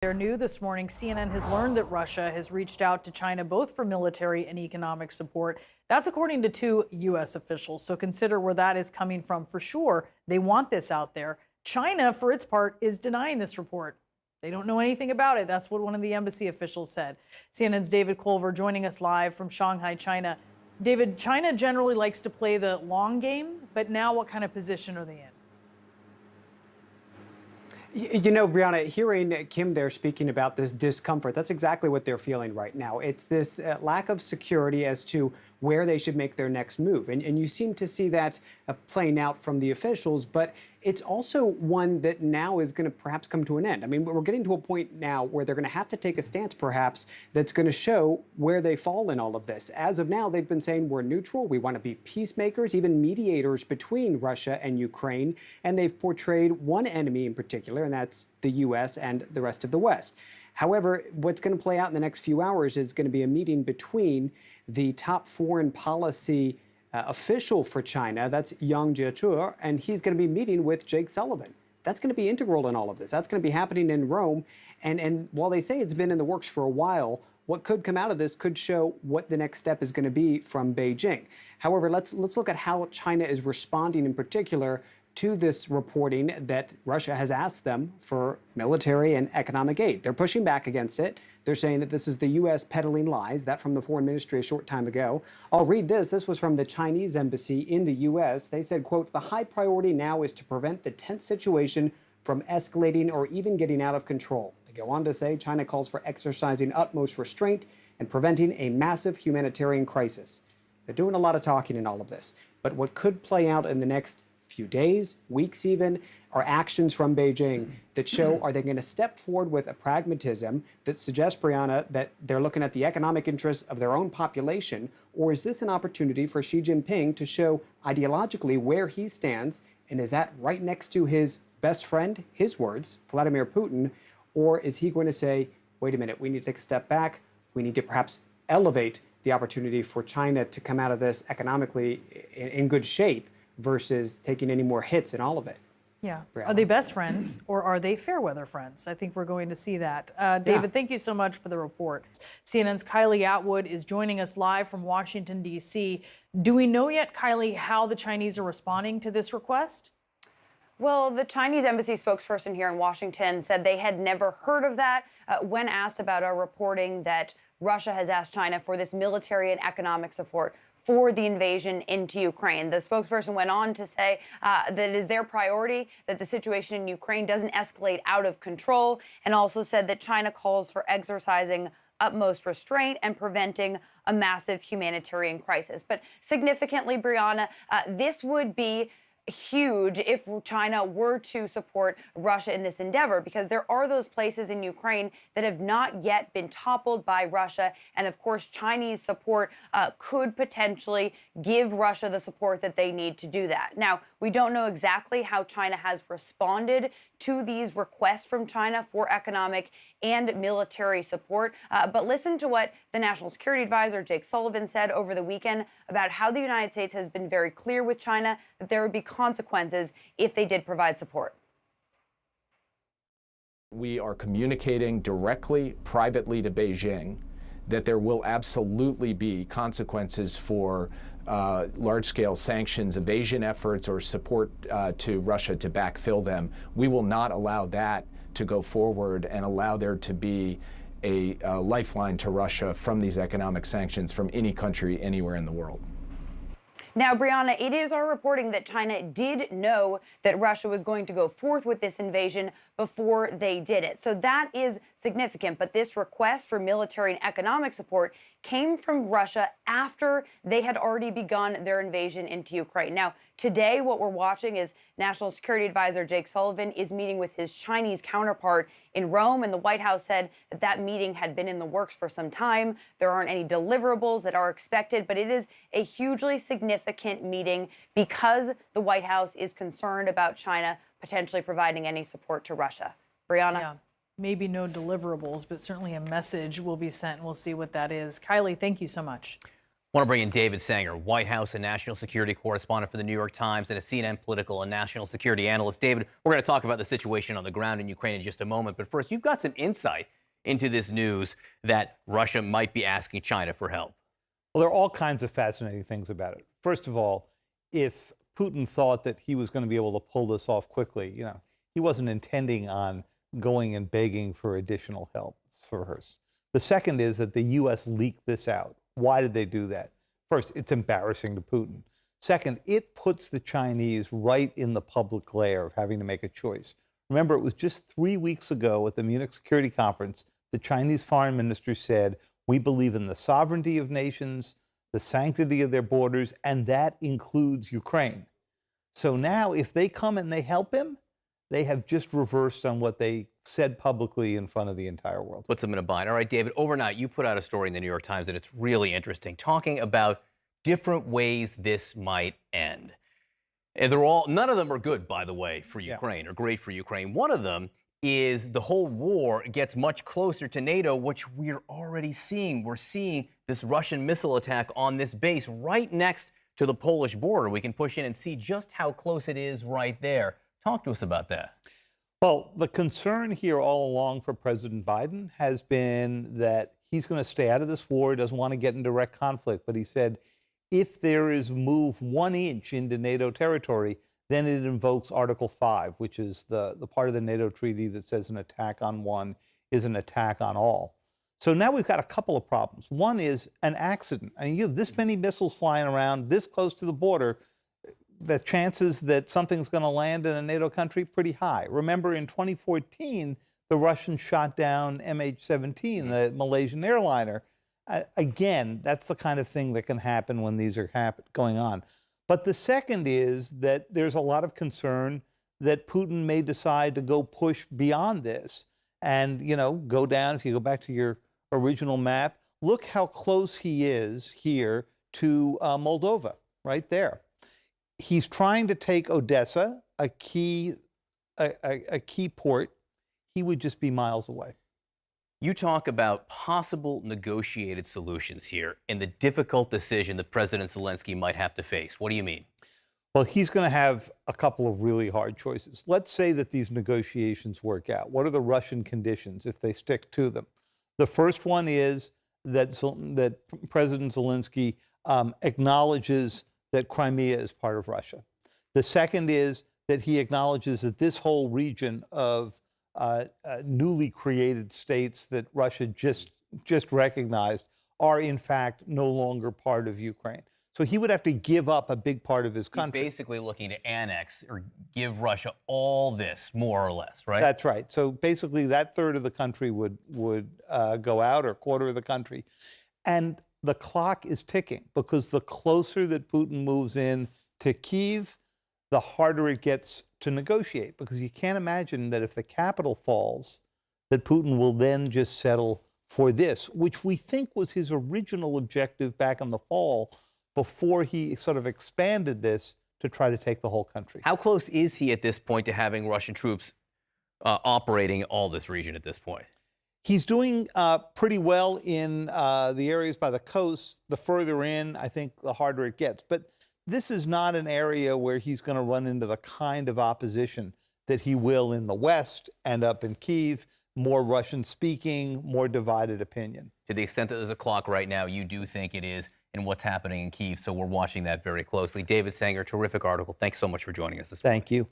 They're new this morning. CNN has learned that Russia has reached out to China both for military and economic support. That's according to two U.S. officials. So consider where that is coming from. For sure, they want this out there. China, for its part, is denying this report. They don't know anything about it. That's what one of the embassy officials said. CNN's David Culver joining us live from Shanghai, China. David, China generally likes to play the long game, but now what kind of position are they in? You know, Brianna, hearing Kim there speaking about this discomfort, that's exactly what they're feeling right now. It's this lack of security as to where they should make their next move. And you seem to see that playing out from the officials, but it's also one that now is going to perhaps come to an end. I mean, we're getting to a point now where they're going to have to take a stance, perhaps, that's going to show where they fall in all of this. As of now, they've been saying we're neutral. We want to be peacemakers, even mediators between Russia and Ukraine. And they've portrayed one enemy in particular, and that's the U.S. and the rest of the West. However, what's going to play out in the next few hours is going to be a meeting between the top foreign policy official for China, that's Yang Jiechi, and he's going to be meeting with Jake Sullivan. That's going to be integral in all of this. That's going to be happening in Rome. And while they say it's been in the works for a while, what could come out of this could show what the next step is going to be from Beijing. However, let's look at how China is responding in particular to this reporting that Russia has asked them for military and economic aid. They're pushing back against it. They're saying that this is the U.S. peddling lies. That from the foreign ministry a short time ago. I'll read this. This was from the Chinese embassy in the U.S. They said, quote, "The high priority now is to prevent the tense situation from escalating or even getting out of control." They go on to say China calls for exercising utmost restraint and preventing a massive humanitarian crisis. They're doing a lot of talking in all of this. But what could play out in the next few days, weeks even, are actions from Beijing that show, are they going to step forward with a pragmatism that suggests, Brianna, that they're looking at the economic interests of their own population, or is this an opportunity for Xi Jinping to show ideologically where he stands, and is that right next to his best friend, his words, Vladimir Putin, or is he going to say, wait a minute, we need to take a step back, we need to perhaps elevate the opportunity for China to come out of this economically in good shape, versus taking any more hits in all of it? Yeah. Brianna. Are they best friends or are they fair weather friends? I think we're going to see that. David, thank you so much for the report. CNN's Kylie Atwood is joining us live from Washington, D.C. Do we know yet, Kylie, how the Chinese are responding to this request? Well, the Chinese embassy spokesperson here in Washington said they had never heard of that when asked about our reporting that Russia has asked China for this military and economic support for the invasion into Ukraine. The spokesperson went on to say that it is their priority that the situation in Ukraine doesn't escalate out of control, and also said that China calls for exercising utmost restraint and preventing a massive humanitarian crisis. But significantly, Brianna, this would be huge if China were to support Russia in this endeavor, because there are those places in Ukraine that have not yet been toppled by Russia. And of course, Chinese support could potentially give Russia the support that they need to do that. Now, we don't know exactly how China has responded to these requests from China for economic and military support. But listen to what the National Security Advisor, Jake Sullivan, said over the weekend about how the United States has been very clear with China that there would be consequences if they did provide support. We are communicating directly, privately to Beijing that there will absolutely be consequences for large-scale sanctions, evasion efforts, or support to Russia to backfill them. We will not allow that to go forward and allow there to be a lifeline to Russia from these economic sanctions from any country anywhere in the world. Now, Brianna, it is our reporting that China did know that Russia was going to go forth with this invasion before they did it. So that is significant. But this request for military and economic support came from Russia after they had already begun their invasion into Ukraine. Now, today, what we're watching is National Security Advisor Jake Sullivan is meeting with his Chinese counterpart in Rome, and the White House said that that meeting had been in the works for some time. There aren't any deliverables that are expected, but it is a hugely significant meeting because the White House is concerned about China potentially providing any support to Russia. Brianna? Yeah. Maybe no deliverables, but certainly a message will be sent, and we'll see what that is. Kylie, thank you so much. Want to bring in David Sanger, White House and national security correspondent for the New York Times and a CNN political and national security analyst. David, we're going to talk about the situation on the ground in Ukraine in just a moment. But first, you've got some insight into this news that Russia might be asking China for help. Well, there are all kinds of fascinating things about it. First of all, if Putin thought that he was going to be able to pull this off quickly, he wasn't intending on going and begging for additional help first. The second is that the U.S. leaked this out. Why did they do that? First, it's embarrassing to Putin. Second, it puts the Chinese right in the public glare of having to make a choice. Remember, it was just 3 weeks ago at the Munich Security Conference, the Chinese foreign minister said, we believe in the sovereignty of nations, the sanctity of their borders, and that includes Ukraine. So now if they come and they help him, they have just reversed on what they said publicly in front of the entire world. Puts them in a bind. All right, David, overnight you put out a story in the New York Times, and it's really interesting, talking about different ways this might end. And none of them are good, by the way, for Ukraine, or great for Ukraine. One of them is the whole war gets much closer to NATO, which we're already seeing. We're seeing this Russian missile attack on this base right next to the Polish border. We can push in and see just how close it is right there. Talk to us about that. Well, the concern here all along for President Biden has been that he's going to stay out of this war. He doesn't want to get in direct conflict. But he said, if there is move 1 inch into NATO territory, then it invokes Article 5, which is the part of the NATO treaty that says an attack on one is an attack on all. So now we've got a couple of problems. One is an accident. I mean, you have this many missiles flying around this close to the border. The chances that something's going to land in a NATO country, pretty high. Remember, in 2014, the Russians shot down MH17, the Malaysian airliner. Again, that's the kind of thing that can happen when these are going on. But the second is that there's a lot of concern that Putin may decide to go push beyond this and, go down. If you go back to your original map, look how close he is here to Moldova, right there. He's trying to take Odessa, a key port. He would just be miles away. You talk about possible negotiated solutions here and the difficult decision that President Zelensky might have to face. What do you mean? Well, he's going to have a couple of really hard choices. Let's say that these negotiations work out. What are the Russian conditions if they stick to them? The first one is that President Zelensky acknowledges that Crimea is part of Russia. The second is that he acknowledges that this whole region of newly created states that Russia just recognized are in fact no longer part of Ukraine. So he would have to give up a big part of his country. He's basically looking to annex or give Russia all this, more or less, right? That's right. So basically that third of the country would go out, or quarter of the country. And the clock is ticking, because the closer that Putin moves in to Kyiv, the harder it gets to negotiate, because you can't imagine that if the capital falls, that Putin will then just settle for this, which we think was his original objective back in the fall, before he sort of expanded this to try to take the whole country. How close is he at this point to having Russian troops operating all this region at this point? He's doing pretty well in the areas by the coast. The further in, I think, the harder it gets. But this is not an area where he's going to run into the kind of opposition that he will in the West and up in Kyiv, more Russian-speaking, more divided opinion. To the extent that there's a clock right now, you do think it is in what's happening in Kyiv, so we're watching that very closely. David Sanger, terrific article. Thanks so much for joining us this morning. Thank you.